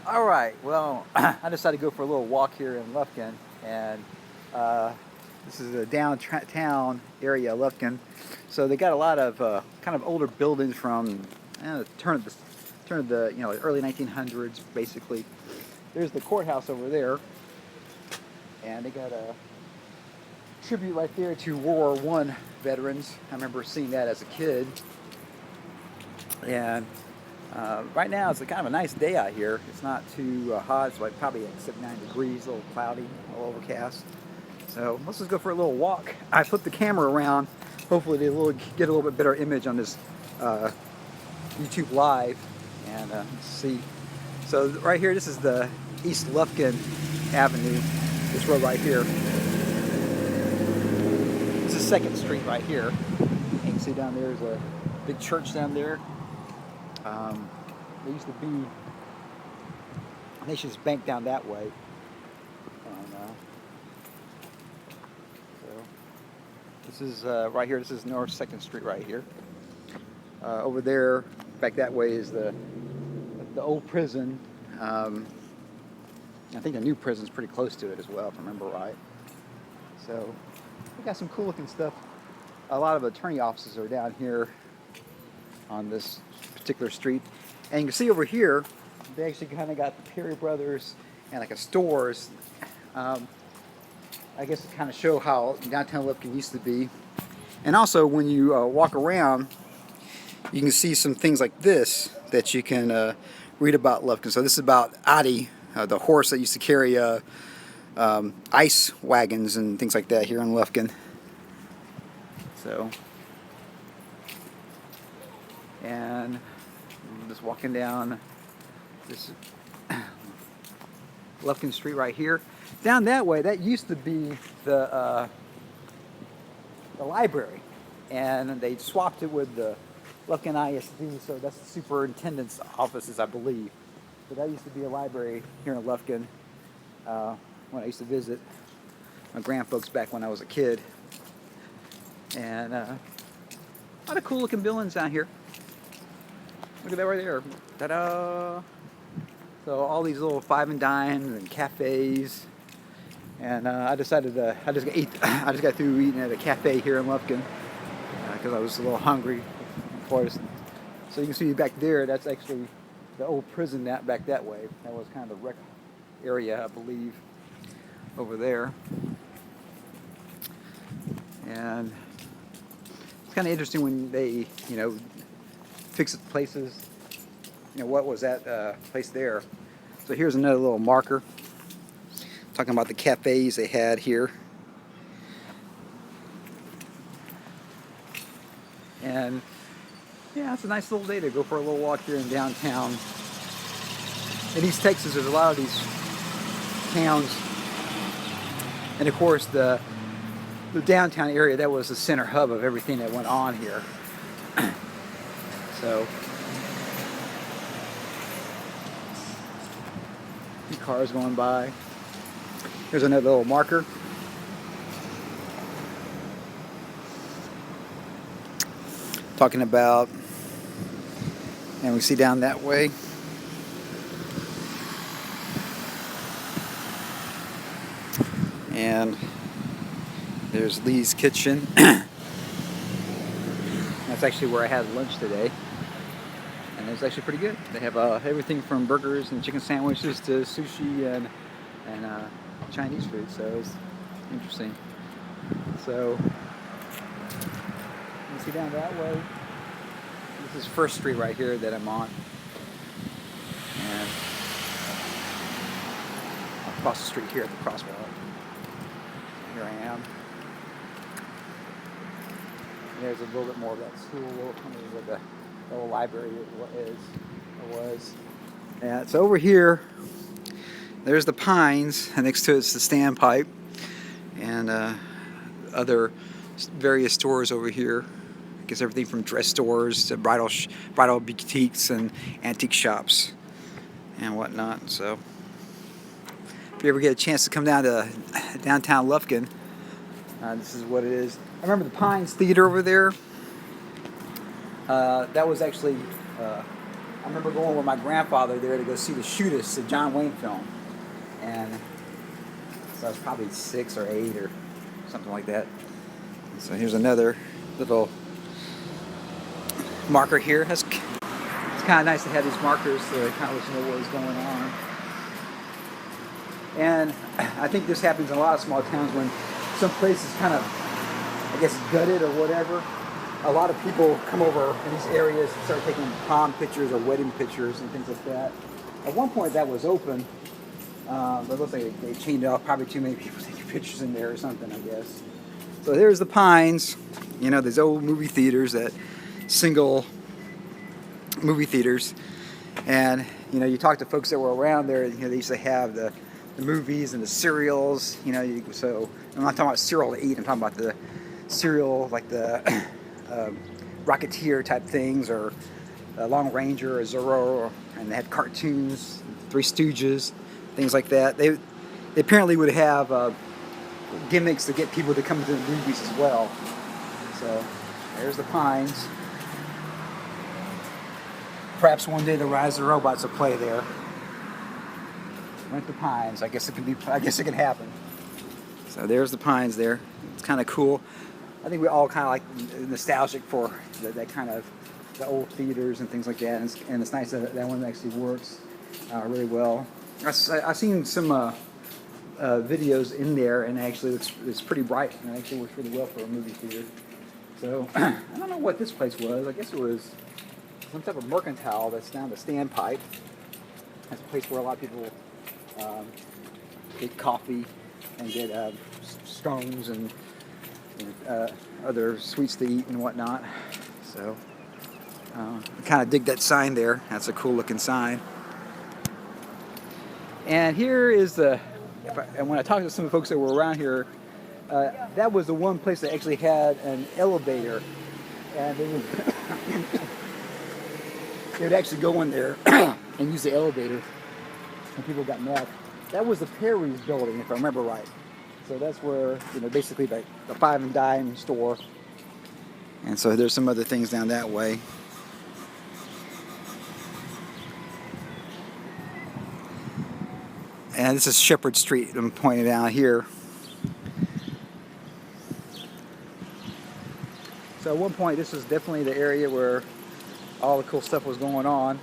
All right, well, I decided to go for a little walk here in Lufkin, and uh, this is a downtown area, Lufkin. So they got a lot of kind of older buildings from the turn of the early 1900s, basically. There's the courthouse over there, and they got a tribute right there to World War I veterans. I remember seeing that as a kid, and right now it's kind of a nice day out here. It's not too hot. It's like probably like 79 degrees, a little cloudy, a little overcast. So let's just go for a little walk. I flipped the camera around. Hopefully get a little bit better image on this YouTube Live. And let's see. So right here, this is the East Lufkin Avenue. This road right here. This is 2nd Street right here. You can see down there is a big church down there. There used to be Nations Bank down that way. And, so this is right here. This is North 2nd Street right here. Over there, back that way is the old prison. I think the new prison's pretty close to it as well, if I remember right. So we got some cool looking stuff. A lot of attorney offices are down here on this particular street. And you can see over here, they actually kind of got the Perry Brothers and like a stores. I guess to kind of show how downtown Lufkin used to be. And also when you walk around, you can see some things like this that you can read about Lufkin. So this is about Adi, the horse that used to carry ice wagons and things like that here in Lufkin. So, and I'm just walking down this Lufkin Street right here. Down that way, that used to be the library, and they swapped it with the Lufkin ISD, so that's the superintendent's offices, I believe. So that used to be a library here in Lufkin when I used to visit my grandfolks back when I was a kid. And a lot of cool looking buildings down here. Look at that right there. Ta-da! So all these little five and dimes and cafes. And I just got through eating at a cafe here in Lufkin because I was a little hungry. So you can see back there, that's actually the old prison back that way. That was kind of the rec area, I believe, over there. And it's kind of interesting when they, fix places. What was that place there? So here's another little marker talking about the cafes they had here. And yeah, it's a nice little day to go for a little walk here in downtown. In East Texas, there's a lot of these towns. And of course, the downtown area, that was the center hub of everything that went on here. So, a few cars going by. Here's another little marker. Talking about, and we see down that way. And there's Lee's Kitchen. That's actually where I had lunch today. And it's actually pretty good. They have everything from burgers and chicken sandwiches to sushi and Chinese food. So it's interesting. So you see down that way. This is 1st Street right here that I'm on. And across the street here at the crosswalk. Here I am. There's a little bit more of that school, where the old library was. Yeah, it's over here. There's the pines, and next to it's the standpipe, and other various stores over here. I guess everything from dress stores to bridal boutiques and antique shops and whatnot. So if you ever get a chance to come down to downtown Lufkin, this is what it is. I remember the Pines Theater over there. That was actually I remember going with my grandfather there to go see the Shootist, the John Wayne film. And so I was probably 6 or 8 or something like that. So here's another little marker here. It's kind of nice to have these markers so it kind of lets you know what is going on. And I think this happens in a lot of small towns when some place is kind of, I guess, gutted or whatever. A lot of people come over in these areas and start taking prom pictures or wedding pictures and things like that. At one point that was open, but it looks like they chained it off. Probably too many people taking pictures in there or something, I guess. So there's the Pines, you know, these old movie theaters, that single movie theaters. And, you know, you talk to folks that were around there, you know, they used to have the movies and the cereals, you know, so I'm not talking about cereal to eat, I'm talking about the cereal, like the Rocketeer type things, or Long Ranger or Zorro, and they had cartoons, Three Stooges, things like that. They apparently would have gimmicks to get people to come to the movies as well. So there's the Pines. Perhaps one day the Rise of the Robots will play there. Went to Pines. I guess it can happen. So there's the Pines there. It's kind of cool. I think we all kind of like nostalgic for that kind of the old theaters and things like that, and it's nice that that one actually works really well. I've seen some videos in there, and actually it's pretty bright, and it actually works really well for a movie theater. So I don't know what this place was. I guess it was some type of mercantile that's down the Standpipe. That's a place where a lot of people get coffee and get scones and other sweets to eat and whatnot. So I kind of dig that sign there. That's a cool looking sign. And here is and when I talked to some of the folks that were around here, that was the one place that actually had an elevator, and they would actually go in there and use the elevator, and people got mad. That was the Perry's building, if I remember right. So that's where, you know, basically the Five and Dime store. And so there's some other things down that way. And this is Shepherd Street, I'm pointing out here. So at one point, this was definitely the area where all the cool stuff was going on.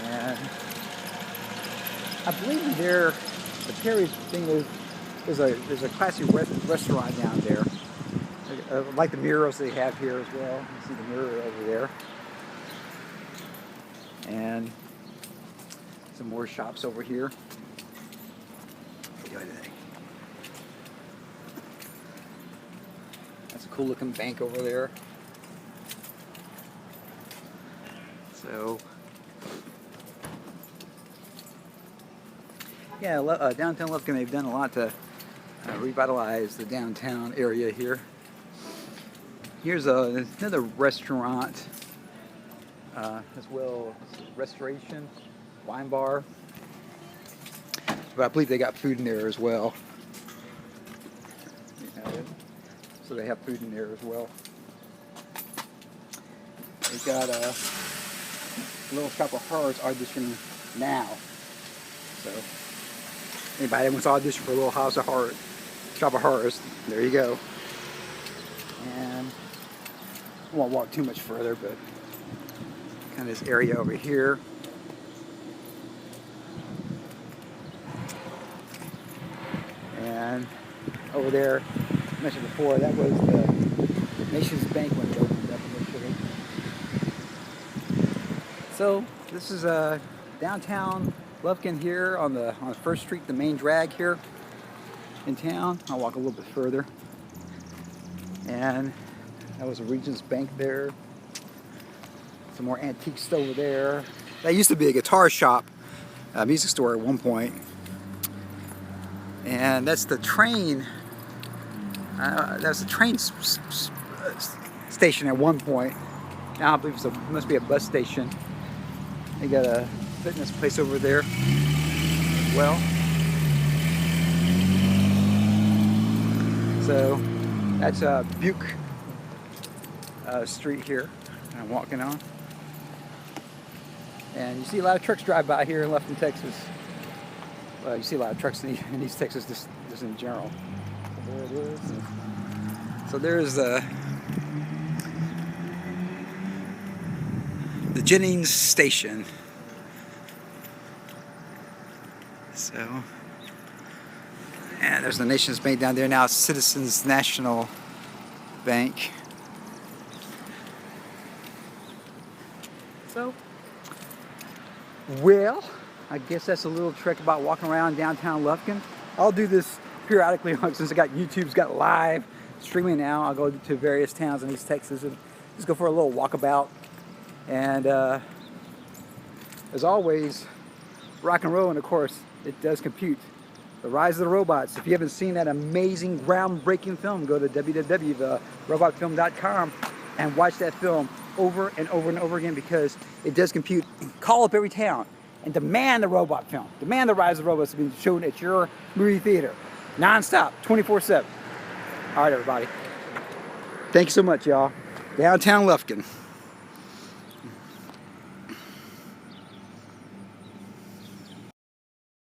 And I believe there, the Perry's thing is, there's a classy restaurant down there. Like the murals they have here as well. You see the mirror over there. And some more shops over here. That's a cool looking bank over there. So yeah, downtown Lufkin, they've done a lot to revitalize the downtown area here. Here's another restaurant as well, Restoration Wine Bar. But I believe they got food in there as well. So they have food in there as well. They've got a Little Shop of Horrors auditioning now. So anybody that wants to audition for Little House of Horrors, Shop of Horrors, there you go. And I won't walk too much further, but kind of this area over here. And over there, I mentioned before, that was the Nation's Bank when it opened up initially. So this is downtown Lufkin here on 1st Street, the main drag here in town. I'll walk a little bit further. And that was a Regions Bank there. Some more antiques over there. That used to be a guitar shop, a music store at one point. And that's the train. That's the train station at one point. Now I believe it must be a bus station. They got a fitness place over there as well. So that's Buke Street here I'm walking on. And you see a lot of trucks drive by here in Lufkin, Texas. Well, you see a lot of trucks in East Texas just in general. So there it is. So there's the Jennings station. So, and there's the Nations Bank down there now. Citizens National Bank. So, well, I guess that's a little trick about walking around downtown Lufkin. I'll do this periodically since I got YouTube's got live streaming now. I'll go to various towns in East Texas and just go for a little walkabout. And as always, rock and roll, and of course, it does compute. The Rise of the Robots. If you haven't seen that amazing, groundbreaking film, go to www.therobotfilm.com and watch that film over and over and over again, because it does compute. Call up every town and demand the robot film. Demand the Rise of the Robots to be shown at your movie theater. Non-stop, 24/7. All right, everybody. Thank you so much, y'all. Downtown Lufkin.